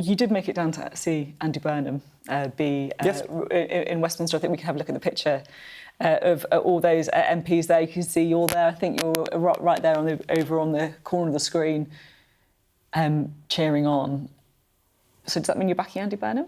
you did make it down to see Andy Burnham Yes. in Westminster. I think we can have a look at the picture of all those MPs there. You can see you're there. I think you're right there over on the corner of the screen, cheering on. So does that mean you're backing Andy Burnham?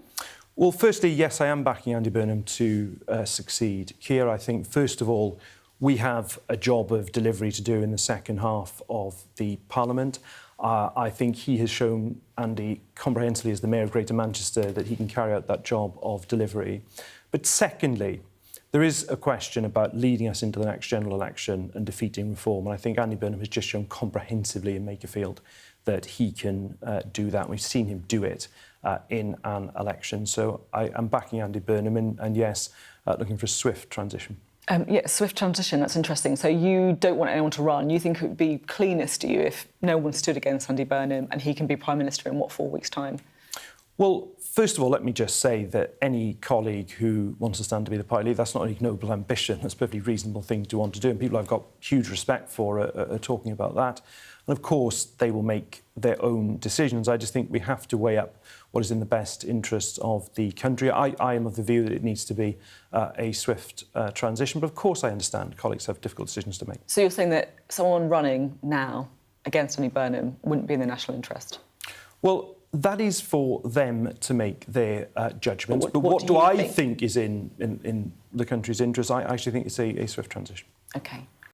Well, firstly, yes, I am backing Andy Burnham to succeed. Here, I think, first of all, we have a job of delivery to do in the second half of the Parliament. I think he has shown, Andy, comprehensively as the Mayor of Greater Manchester, that he can carry out that job of delivery. But secondly, there is a question about leading us into the next general election and defeating reform. And I think Andy Burnham has just shown comprehensively in Makerfield that he can do that. We've seen him do it in an election. So I am backing Andy Burnham and yes, looking for a swift transition. Yeah, swift transition, that's interesting. So you don't want anyone to run. You think it would be cleanest to you if no one stood against Andy Burnham and he can be Prime Minister in, 4 weeks' time? Well, first of all, let me just say that any colleague who wants to stand to be the party leader, that's not a noble ambition. That's a perfectly reasonable thing to want to do. And people I've got huge respect for are talking about that. And of course, they will make their own decisions. I just think we have to weigh up what is in the best interests of the country. I am of the view that it needs to be a swift transition. But of course, I understand colleagues have difficult decisions to make. So you're saying that someone running now against Andy Burnham wouldn't be in the national interest? Well, that is for them to make their judgments. But what do I think is in the country's interest? I actually think it's a swift transition. OK.